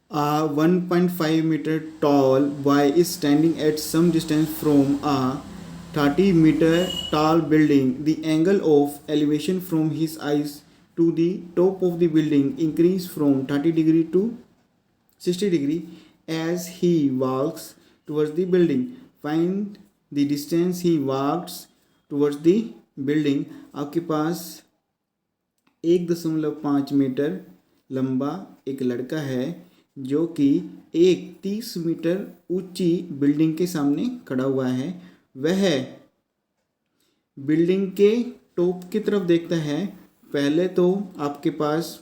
A 1.5 meter tall boy is standing at some distance from a 30-meter tall building. The angle of elevation from his eyes to the top of the building increase from 30 degree to 60 degree as he walks towards the building. Find the distance he walks towards the building. आपके पास 1.5 metre लंबा एक लड़का है जो कि एक 30 metre ऊंची building के सामने खड़ा हुआ है। वह बिल्डिंग के टॉप की तरफ देखता है। पहले तो आपके पास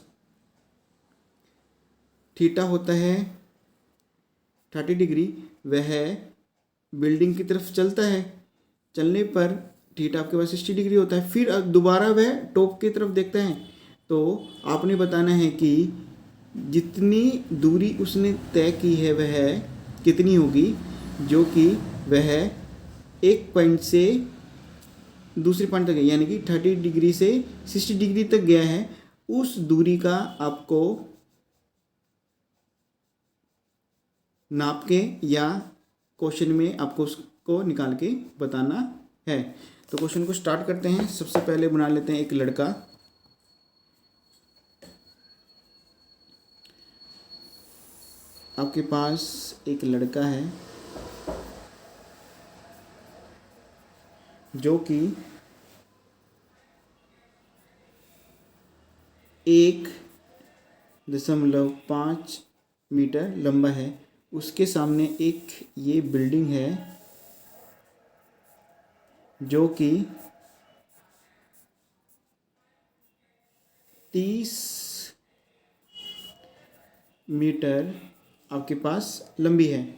थीटा होता है 30 डिग्री। वह बिल्डिंग की तरफ चलता है, चलने पर थीटा आपके पास 60 डिग्री होता है। फिर दोबारा वह टॉप की तरफ देखता है। तो आपने बताना है कि जितनी दूरी उसने तय की है वह कितनी होगी, जो कि वह एक पॉइंट से दूसरे पॉइंट तक गया, यानी कि 30 डिग्री से 60 डिग्री तक गया है। उस दूरी का आपको नाप के या क्वेश्चन में आपको उसको निकाल के बताना है। तो क्वेश्चन को स्टार्ट करते हैं। सबसे पहले बना लेते हैं एक लड़का। आपके पास एक लड़का है जो कि 1.5 मीटर लंबा है। उसके सामने एक ये बिल्डिंग है जो कि 30 मीटर आपके पास लंबी है।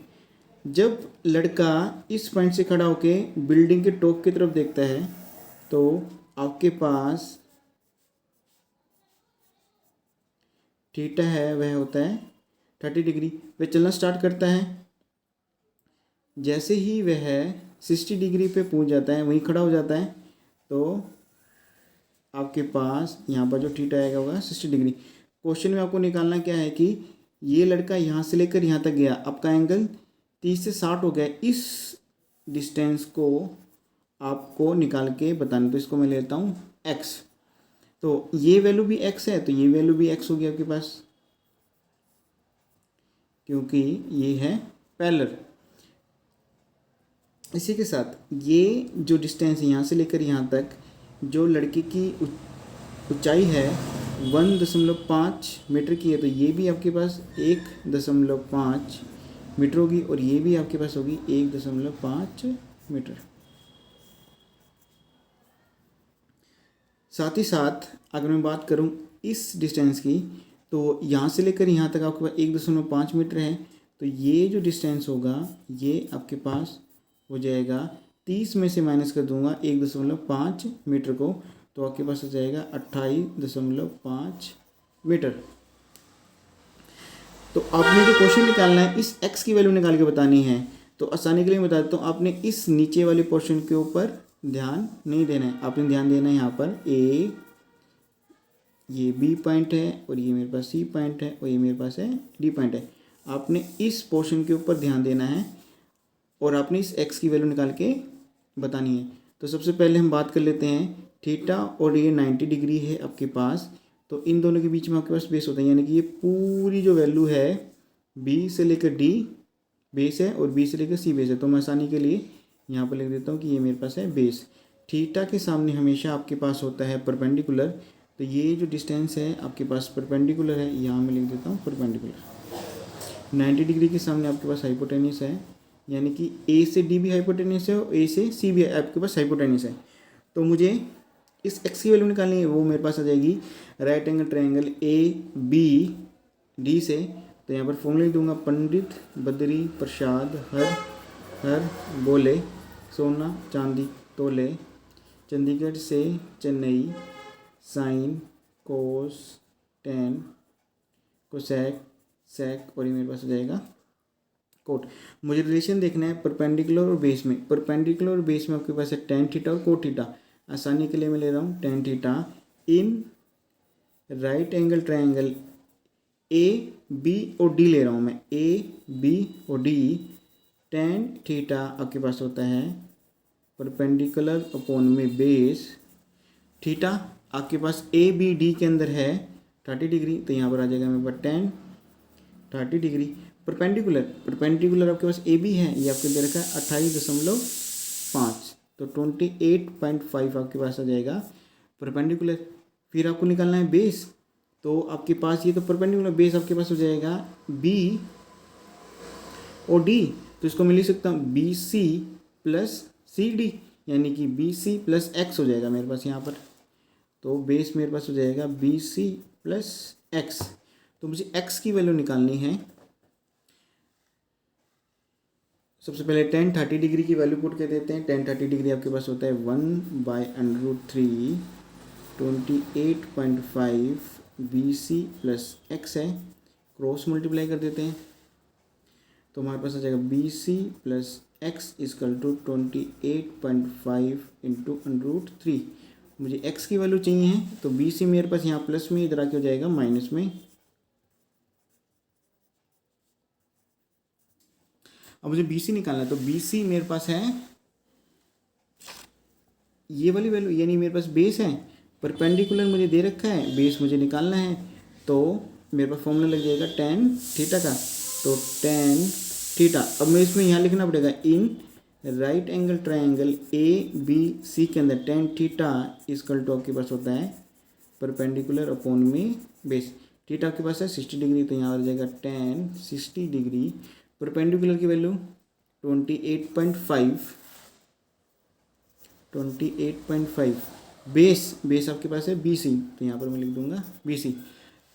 जब लड़का इस पॉइंट से खड़ा होके बिल्डिंग के टॉप की तरफ देखता है तो आपके पास थीटा है वह होता है 30 डिग्री। वह चलना स्टार्ट करता है। जैसे ही वह 60 डिग्री पे पहुंच जाता है, वहीं खड़ा हो जाता है, तो आपके पास यहाँ पर जो थीटा आएगा होगा 60 डिग्री। क्वेश्चन में आपको निकालना क्या है कि ये लड़का यहाँ से लेकर यहाँ तक गया, आपका एंगल 30 से 60 हो गया। इस डिस्टेंस को आपको निकाल के बताना। तो इसको मैं लेता हूँ x। तो ये वैल्यू भी x है, तो ये वैल्यू भी x होगी आपके पास, क्योंकि ये है पैरेलल। इसी के साथ ये जो डिस्टेंस है यहाँ से लेकर यहाँ तक, जो लड़के की ऊंचाई है 1.5 मीटर की है, तो ये भी आपके पास 1.5 मीटर होगी और ये भी आपके पास होगी 1.5 मीटर। साथ ही साथ अगर मैं बात करूं इस डिस्टेंस की, तो यहाँ से लेकर यहाँ तक आपके पास 1.5 मीटर है। तो ये जो डिस्टेंस होगा ये आपके पास हो जाएगा, 30 में से माइनस कर दूंगा 1.5 मीटर को, तो आपके पास हो जाएगा 28.5 मीटर। तो आपने जो क्वेश्चन निकालना है इस x की वैल्यू निकाल के बतानी है। तो आसानी के लिए बता देता हूँ, आपने इस नीचे वाले पोर्शन के ऊपर ध्यान नहीं देना है। आपने ध्यान देना है यहाँ पर a, ये b पॉइंट है और ये मेरे पास c पॉइंट है और ये मेरे पास है d पॉइंट है। आपने इस पोर्शन के ऊपर ध्यान देना है और आपने इस x की वैल्यू निकाल के बतानी है। तो सबसे पहले हम बात कर लेते हैं थीटा, और ये 90 डिग्री है आपके पास। तो इन दोनों के बीच में आपके पास बेस होता है, यानी कि ये पूरी जो वैल्यू है b से लेकर d बेस है और b से लेकर c बेस है। तो मैं आसानी के लिए यहाँ पर लिख देता हूँ कि ये मेरे पास है बेस। थीटा के सामने हमेशा आपके पास होता है परपेंडिकुलर। तो ये जो डिस्टेंस है आपके पास परपेंडिकुलर है, यहाँ मैं लिख देता हूँ परपेंडिकुलर। 90 डिग्री के सामने आपके पास हाइपोटेन्यूस है, यानी कि a से d भी हाइपोटेन्यूस है और a से c भी आपके पास हाइपोटेन्यूस है। तो मुझे इस x की वैल्यू निकालनी है, वो मेरे पास आ जाएगी right angle triangle A B D से। तो यहाँ पर फॉर्मूला लिख दूंगा, पंडित बद्री प्रसाद हर बोले सोना चांदी तोले, चंडीगढ़ से Chennai, sin cos tan cosec sec, और ये मेरे पास आ जाएगा कोट। मुझे रिलेशन देखना है परपेंडिकुलर और बेस में। परपेंडिकुलर और बेस में आपके पास है टेन थीटा और कोट थीटा। आसानी के लिए मैं ले रहा हूँ tan theta in right angle triangle A B और डी ले रहा हूँ मैं, ए बी और डी, टेन थीटा आपके पास होता है परपेंडिकुलर अपॉन में बेस, थीटा आपके पास ए बी डी के अंदर है 30 डिग्री, तो यहाँ पर आ जाएगा मेरे पास 30 डिग्री। परपेंडिकुलर आपके पास ए बी है, ये आपके दे रखा है 28.5, तो 28.5 आपके पास आ जाएगा परपेंडिकुलर। फिर आपको निकालना है बेस, तो आपके पास ये तो परपेंडिकुलर, बेस आपके पास हो जाएगा बी और डी, तो इसको मैं लिख सकता हूँ B C plus C D, यानी कि बी सी प्लस एक्स हो जाएगा मेरे पास यहाँ पर। तो बेस मेरे पास हो जाएगा बी सी प्लस एक्स। तो मुझे एक्स की वैल्यू निकालनी है। सबसे पहले टेन 30 डिग्री की वैल्यू पुट कर देते हैं। टेन 30 डिग्री आपके पास होता है 1/√3 28.5 बी सी प्लस एक्स है, क्रॉस मल्टीप्लाई कर देते हैं, तो हमारे पास आ जाएगा B C plus x equal to 28.5 into √3। मुझे एक्स की वैल्यू चाहिए है, तो बी सी मेरे पास यहाँ प्लस में, इधर आके हो जाएगा माइनस में। अब मुझे बी सी निकालना है, तो बी सी मेरे पास है ये वाली वैल्यू, यानी मेरे पास बेस है, परपेंडिकुलर मुझे दे रखा है, बेस मुझे निकालना है, तो मेरे पास फॉर्मूला लग जाएगा टेन थीटा का। तो टेन थीटा, अब मैं इसमें यहाँ लिखना पड़ेगा in right angle triangle A B C के अंदर टेन थीटा इजकल टू आपके पास होता है परपेंडिकुलर अपॉन में बेस। थीटा आपके पास है 60 डिग्री, तो यहाँ आ जाएगा टेन 60 डिग्री, परपेंडिकुलर की वैल्यू 28.5, बेस आपके पास है बी सी, तो यहाँ पर मैं लिख दूंगा बी सी।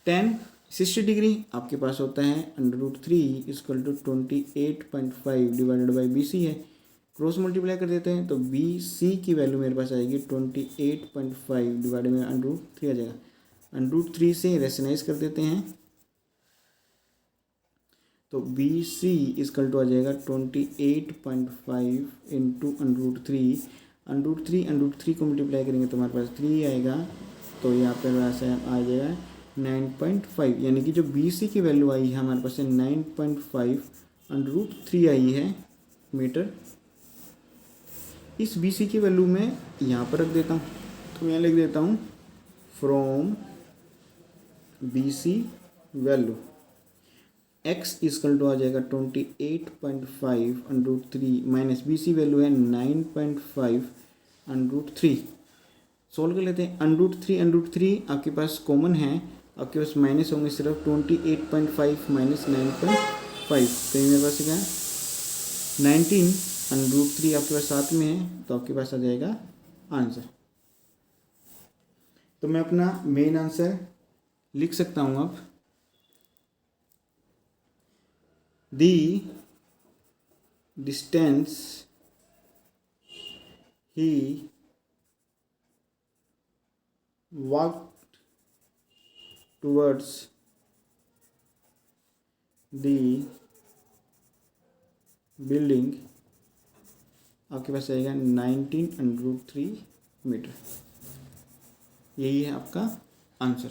टेन 60 डिग्री आपके पास होता है √3 equal to 28.5 divided by B C है, क्रॉस मल्टीप्लाई कर देते हैं, तो बी सी की वैल्यू मेरे पास आएगी 28.5 डिवाइडेड बाई √3 आ जाएगा। √3 से रेशनाइज कर देते हैं, तो बी सी इजकल टू आ जाएगा 28.5 इंटू √3 को मल्टीप्लाई करेंगे तो हमारे पास 3 आएगा, तो यहाँ पर वैसे आ जाएगा 9.5, यानी कि जो बी सी की वैल्यू आई है हमारे पास 9.5 √3 आई है मीटर। इस बी सी की वैल्यू मैं यहाँ पर रख देता हूँ, तो यहाँ लिख देता हूँ from B C value x is equal to आ जाएगा 28.5 √3 माइनस बी सी वैल्यू है 9.5 √3। सोल्व कर लेते हैं। √3 आपके पास कॉमन है, आपके पास माइनस होंगे सिर्फ 28.5 माइनस 9.5, तो ये मेरे पास क्या है 19 √3 आपके पास साथ में है, तो आपके पास आ जाएगा आंसर। तो मैं अपना मेन आंसर लिख सकता हूँ अब, the distance he walked towards the building आपके पास आएगा 19 √3 मीटर। यही है आपका आंसर।